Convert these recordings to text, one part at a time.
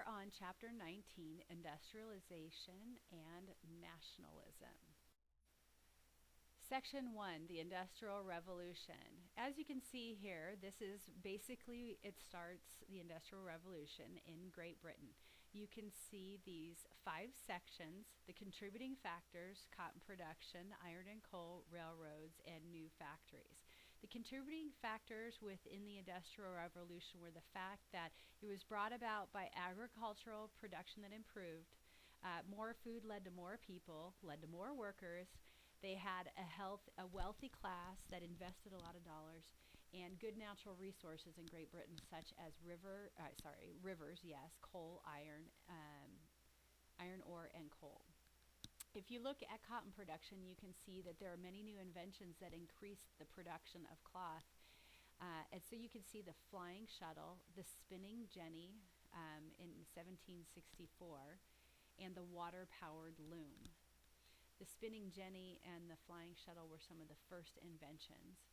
are on Chapter 19, Industrialization and Nationalism. Section 1, the Industrial Revolution. As you can see here, this is basically, it starts the Industrial Revolution in Great Britain. You can see these 5 sections: the contributing factors, cotton production, iron and coal, railroads, and new factories. The contributing factors within the Industrial Revolution were the fact that it was brought about by agricultural production that improved. More food led to more people, led to more workers. They had a wealthy class that invested a lot of dollars, and good natural resources in Great Britain, such as rivers, yes, coal, iron ore, and coal. If you look at cotton production, you can see that there are many new inventions that increased the production of cloth. And so you can see the flying shuttle, the spinning jenny in 1764, and the water-powered loom. The spinning jenny and the flying shuttle were some of the first inventions.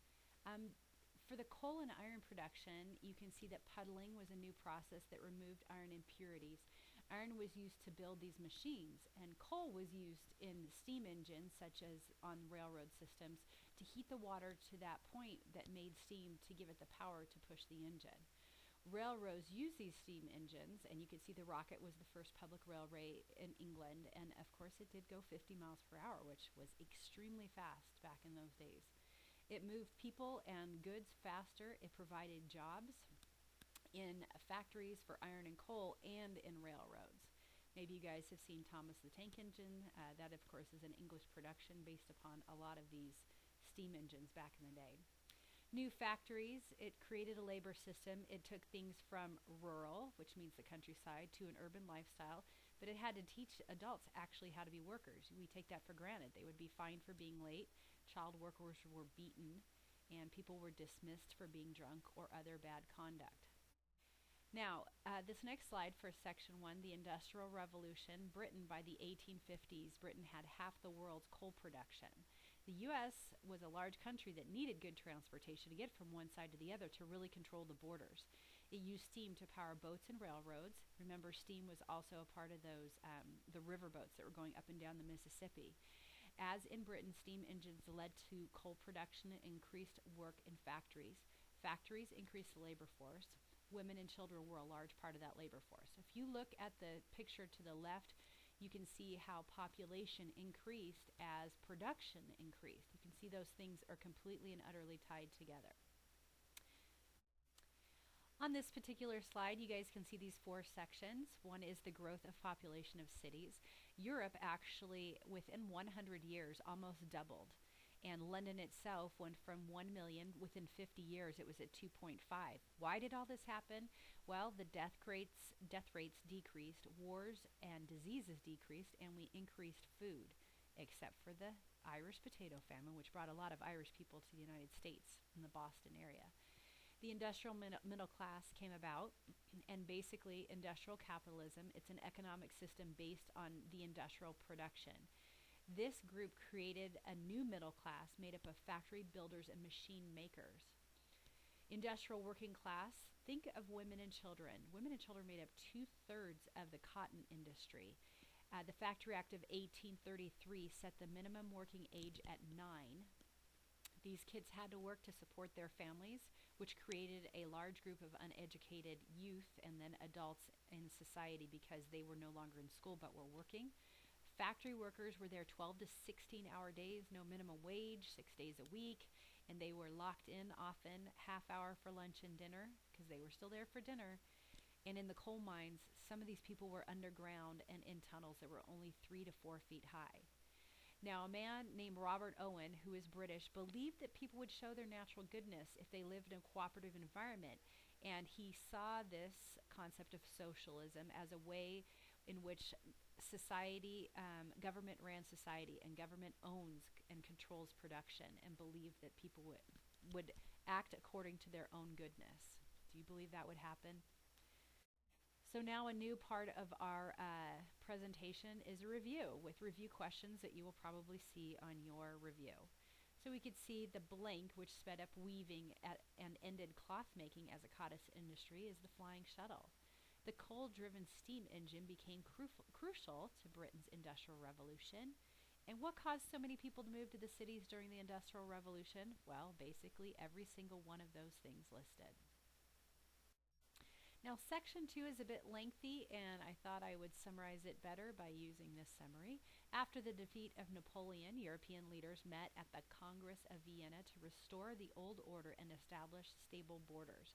For the coal and iron production, you can see that puddling was a new process that removed iron impurities. Iron was used to build these machines, and coal was used in steam engines, such as on railroad systems, to heat the water to that point that made steam to give it the power to push the engine. Railroads use these steam engines, and you can see the Rocket was the first public railway in England, and of course it did go 50 miles per hour, which was extremely fast back in those days. It moved people and goods faster. It provided jobs in factories for iron and coal and in railroads. Maybe you guys have seen Thomas the Tank Engine. That, of course, is an English production based upon a lot of these steam engines back in the day. New factories, it created a labor system. It took things from rural, which means the countryside, to an urban lifestyle, but it had to teach adults actually how to be workers. We take that for granted. They would be fined for being late, child workers were beaten, and people were dismissed for being drunk or other bad conduct. Now, this next slide for Section 1, the Industrial Revolution. Britain, by the 1850s, Britain had half the world's coal production. The U.S. was a large country that needed good transportation to get from one side to the other to really control the borders. It used steam to power boats and railroads. Remember, steam was also a part of those, the river boats that were going up and down the Mississippi. As in Britain, steam engines led to coal production and increased work in factories. Factories increased the labor force. Women and children were a large part of that labor force. If you look at the picture to the left, you can see how population increased as production increased. You can see those things are completely and utterly tied together. On this particular slide, you guys can see these 4 sections. One is the growth of population of cities. Europe actually, within 100 years, almost doubled. And London itself went from 1 million. Within 50 years, it was at 2.5. Why did all this happen? Well, the death rates decreased, wars and diseases decreased, and we increased food, except for the Irish potato famine, which brought a lot of Irish people to the United States in the Boston area. The industrial middle class came about, and basically industrial capitalism, it's an economic system based on the industrial production. This group created a new middle class made up of factory builders and machine makers. Industrial working class, think of women and children. Women and children made up 2/3 of the cotton industry. The Factory Act of 1833 set the minimum working age at 9. These kids had to work to support their families, which created a large group of uneducated youth and then adults in society because they were no longer in school but were working. Factory workers were there 12 to 16-hour days, no minimum wage, 6 days a week, and they were locked in often, half hour for lunch and dinner because they were still there for dinner. And in the coal mines, some of these people were underground and in tunnels that were only 3 to 4 feet high. Now, a man named Robert Owen, who is British, believed that people would show their natural goodness if they lived in a cooperative environment, and he saw this concept of socialism as a way in which society, government ran society, and government owns and controls production, and believed that people would act according to their own goodness. Do you believe that would happen? So now a new part of our presentation is a review with review questions that you will probably see on your review. So we could see the blank, which sped up weaving and ended cloth making as a cottage industry, is the flying shuttle. The coal-driven steam engine became crucial to Britain's Industrial Revolution. And what caused so many people to move to the cities during the Industrial Revolution? Well, basically every single one of those things listed. Now, section 2 is a bit lengthy, and I thought I would summarize it better by using this summary. After the defeat of Napoleon, European leaders met at the Congress of Vienna to restore the old order and establish stable borders.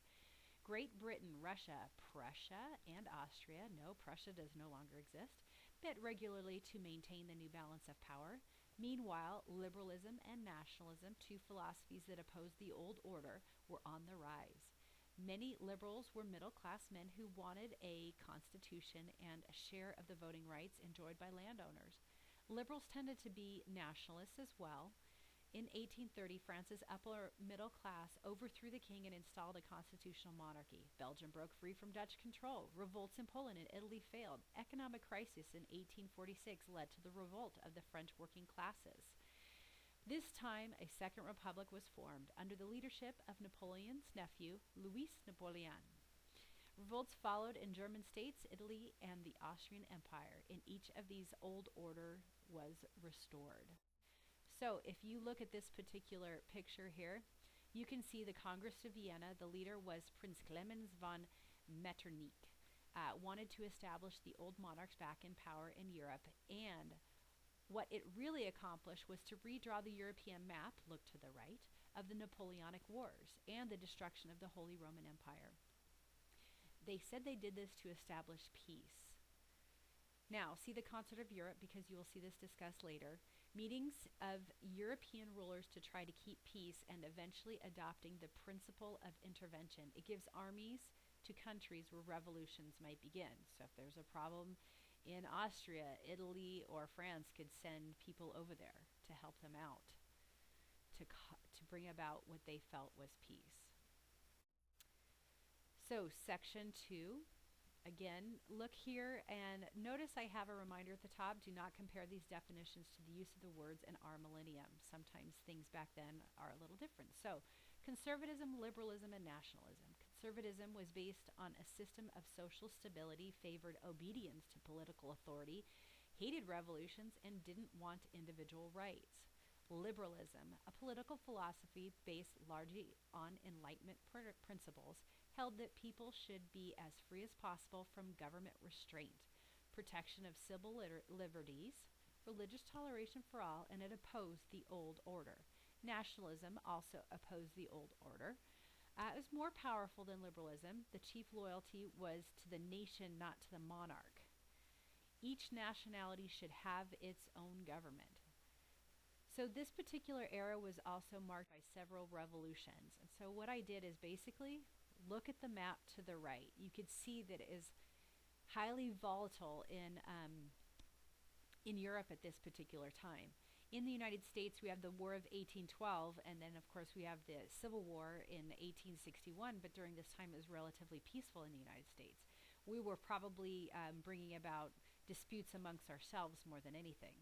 Great Britain, Russia, Prussia, and Austria, no, Prussia does no longer exist, met regularly to maintain the new balance of power. Meanwhile, liberalism and nationalism, two philosophies that opposed the old order, were on the rise. Many liberals were middle-class men who wanted a constitution and a share of the voting rights enjoyed by landowners. Liberals tended to be nationalists as well. In 1830, France's upper middle class overthrew the king and installed a constitutional monarchy. Belgium broke free from Dutch control. Revolts in Poland and Italy failed. Economic crisis in 1846 led to the revolt of the French working classes. This time, a second republic was formed under the leadership of Napoleon's nephew, Louis Napoleon. Revolts followed in German states, Italy, and the Austrian Empire. In each of these, old order was restored. So, if you look at this particular picture here, you can see the Congress of Vienna. The leader was Prince Clemens von Metternich. Wanted to establish the old monarchs back in power in Europe, and what it really accomplished was to redraw the European map, look to the right, of the Napoleonic Wars and the destruction of the Holy Roman Empire. They said they did this to establish peace. Now, see the Concert of Europe, because you will see this discussed later. Meetings of European rulers to try to keep peace and eventually adopting the principle of intervention. It gives armies to countries where revolutions might begin. So if there's a problem in Austria, Italy, or France could send people over there to help them out, to bring about what they felt was peace. So section 2, again, look here and notice I have a reminder at the top. Do not compare these definitions to the use of the words in our millennium. Sometimes things back then are a little different. So conservatism, liberalism, and nationalism. Conservatism was based on a system of social stability, favored obedience to political authority, hated revolutions, and didn't want individual rights. Liberalism, a political philosophy based largely on Enlightenment principles, held that people should be as free as possible from government restraint, protection of civil liberties, religious toleration for all, and it opposed the old order. Nationalism also opposed the old order. It was more powerful than liberalism. The chief loyalty was to the nation, not to the monarch. Each nationality should have its own government. So this particular era was also marked by several revolutions. And so what I did is basically look at the map to the right. You could see that it is highly volatile in Europe at this particular time. In the United States, we have the War of 1812, and then, of course, we have the Civil War in 1861, but during this time it was relatively peaceful in the United States. We were probably bringing about disputes amongst ourselves more than anything.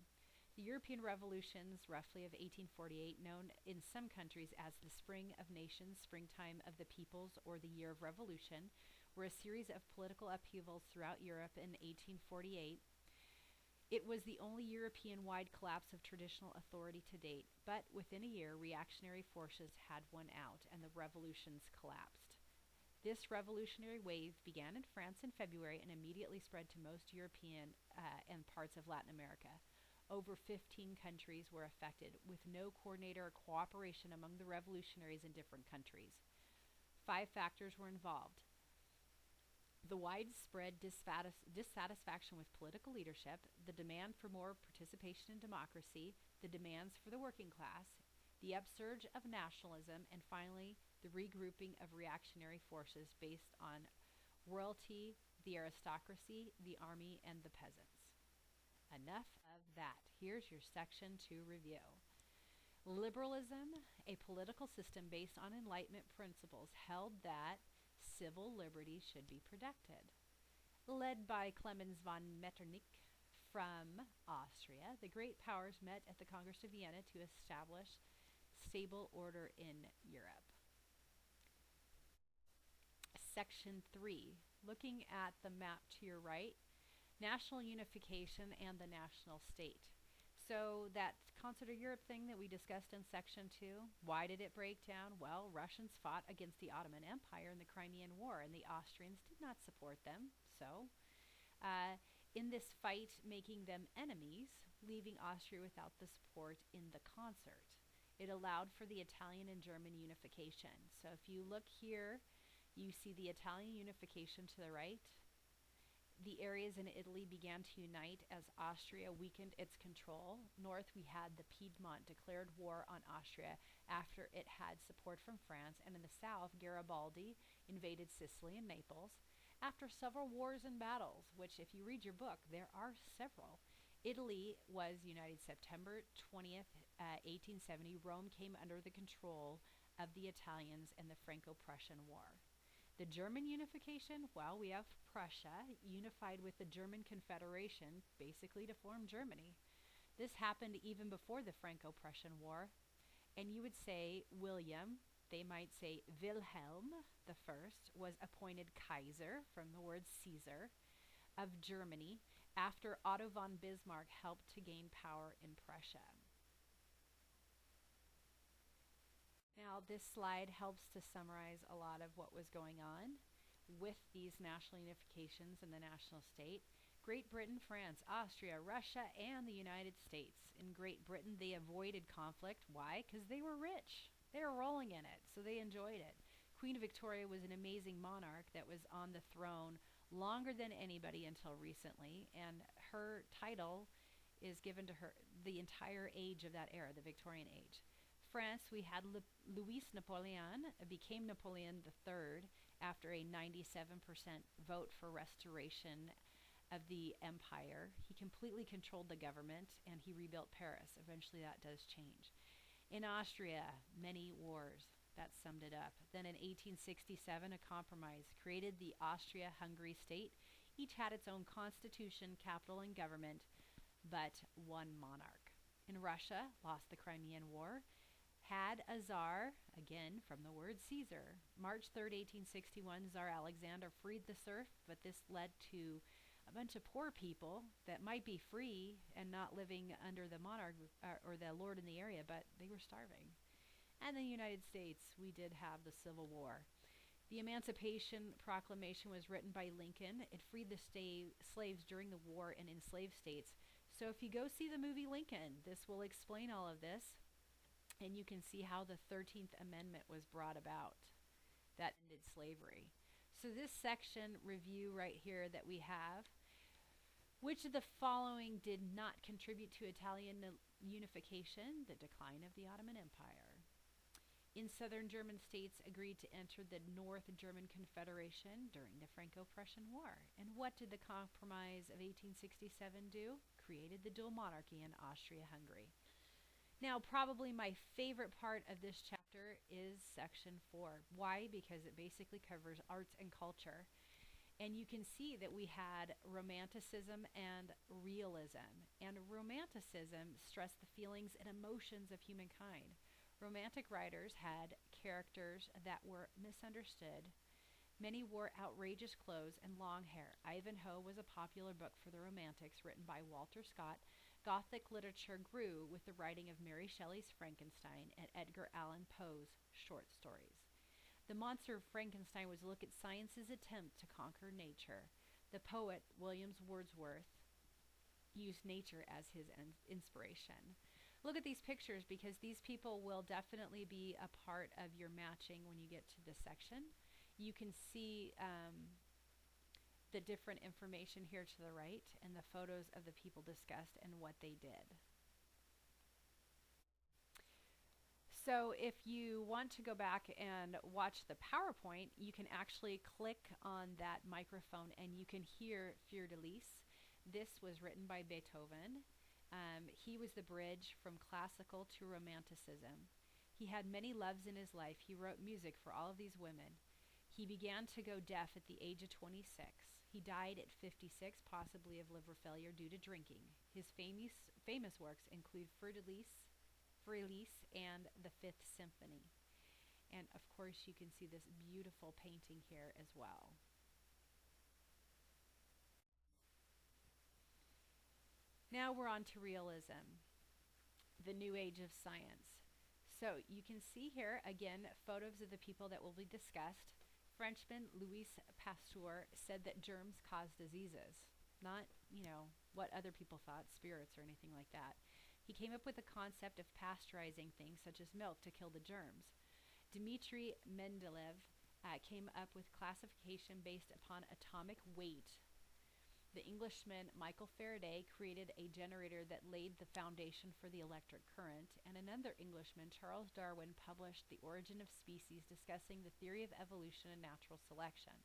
The European revolutions, roughly of 1848, known in some countries as the Spring of Nations, Springtime of the Peoples, or the Year of Revolution, were a series of political upheavals throughout Europe in 1848. It was the only European-wide collapse of traditional authority to date, but within a year, reactionary forces had won out and the revolutions collapsed. This revolutionary wave began in France in February and immediately spread to most European and parts of Latin America. Over 15 countries were affected, with no coordinator or cooperation among the revolutionaries in different countries. 5 factors were involved: the widespread dissatisfaction with political leadership, the demand for more participation in democracy, the demands for the working class, the upsurge of nationalism, and finally, the regrouping of reactionary forces based on royalty, the aristocracy, the army, and the peasants. Enough of that. Here's your section 2 review. Liberalism, a political system based on Enlightenment principles, held that civil liberties should be protected. Led by Clemens von Metternich from Austria, the great powers met at the Congress of Vienna to establish stable order in Europe. Section 3, looking at the map to your right, national unification and the national state. So that Concert of Europe thing that we discussed in section 2, why did it break down? Well, Russians fought against the Ottoman Empire in the Crimean War, and the Austrians did not support them. So, in this fight, making them enemies, leaving Austria without the support in the concert. It allowed for the Italian and German unification. So if you look here, you see the Italian unification to the right. The areas in Italy began to unite as Austria weakened its control. North, we had the Piedmont declared war on Austria after it had support from France, and in the south, Garibaldi invaded Sicily and Naples. After several wars and battles, which if you read your book, there are several, Italy was united September 20th, 1870. Rome came under the control of the Italians in the Franco-Prussian War. The German unification, well, we have Prussia unified with the German Confederation, basically to form Germany. This happened even before the Franco-Prussian War. And you would say William, they might say Wilhelm the First, was appointed Kaiser, from the word Caesar, of Germany, after Otto von Bismarck helped to gain power in Prussia. Now, this slide helps to summarize a lot of what was going on with these national unifications and the national state. Great Britain, France, Austria, Russia, and the United States. In Great Britain, they avoided conflict. Why? Because they were rich. They were rolling in it, so they enjoyed it. Queen Victoria was an amazing monarch that was on the throne longer than anybody until recently, and her title is given to her the entire age of that era, the Victorian age. France, we had Louis Napoleon, became Napoleon III after a 97% vote for restoration of the empire. He completely controlled the government, and he rebuilt Paris. Eventually that does change. In Austria, many wars. That summed it up. Then in 1867, a compromise created the Austria-Hungary state. Each had its own constitution, capital, and government, but one monarch. In Russia, lost the Crimean War, had a czar, again from the word Caesar. March 3rd, 1861, Tsar Alexander freed the serf, but this led to a bunch of poor people that might be free and not living under the monarch or the lord in the area, but they were starving. And the United States, we did have the Civil War. The Emancipation Proclamation was written by Lincoln. It freed the slaves during the war in enslaved states. So if you go see the movie Lincoln, this will explain all of this. And you can see how the 13th Amendment was brought about that ended slavery. So this section review right here that we have, which of the following did not contribute to Italian unification? The decline of the Ottoman Empire. In southern German states agreed to enter the North German Confederation during the Franco-Prussian War. And what did the Compromise of 1867 do? Created the dual monarchy in Austria-Hungary. Now, probably my favorite part of this chapter is section 4. Why? Because it basically covers arts and culture. And you can see that we had romanticism and realism. And romanticism stressed the feelings and emotions of humankind. Romantic writers had characters that were misunderstood. Many wore outrageous clothes and long hair. Ivanhoe was a popular book for the Romantics, written by Walter Scott. Gothic literature grew with the writing of Mary Shelley's Frankenstein and Edgar Allan Poe's short stories. The Monster of Frankenstein was a look at science's attempt to conquer nature. The poet, William Wordsworth, used nature as his inspiration. Look at these pictures, because these people will definitely be a part of your matching when you get to this section. You can see the different information here to the right and the photos of the people discussed and what they did. So if you want to go back and watch the PowerPoint, you can actually click on that microphone and you can hear Fleur de Lis. This was written by Beethoven. He was the bridge from classical to romanticism. He had many loves in his life. He wrote music for all of these women. He began to go deaf at the age of 26. He died at 56, possibly of liver failure due to drinking. His famous works include Fleur de Lis and the Fifth Symphony. And of course you can see this beautiful painting here as well. Now we're on to realism, the new age of science. So you can see here, again, photos of the people that will be discussed. Frenchman Louis Pasteur said that germs cause diseases, not, what other people thought, spirits or anything like that. He came up with the concept of pasteurizing things such as milk to kill the germs. Dmitry Mendeleev came up with classification based upon atomic weight. The Englishman Michael Faraday created a generator that laid the foundation for the electric current, and another Englishman, Charles Darwin, published The Origin of Species, discussing the theory of evolution and natural selection.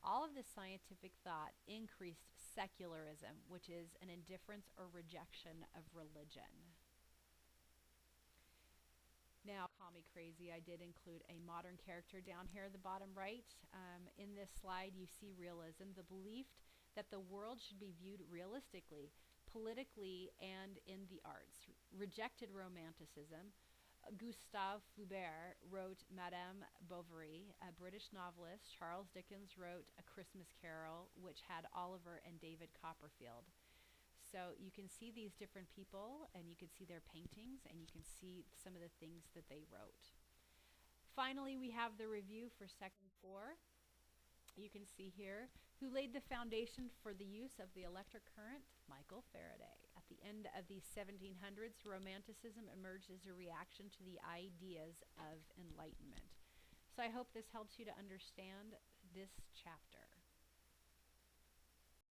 All of this scientific thought increased secularism, which is an indifference or rejection of religion. Now, call me crazy, I did include a modern character down here at the bottom right. In this slide, you see realism, the belief that the world should be viewed realistically, politically, and in the arts. Rejected romanticism. Gustave Flaubert wrote Madame Bovary. A British novelist, Charles Dickens, wrote A Christmas Carol, which had Oliver and David Copperfield. So you can see these different people, and you can see their paintings, and you can see some of the things that they wrote. Finally, we have the review for Section 4. You can see here, who laid the foundation for the use of the electric current? Michael Faraday. At the end of the 1700s, Romanticism emerged as a reaction to the ideas of enlightenment. So I hope this helps you to understand this chapter.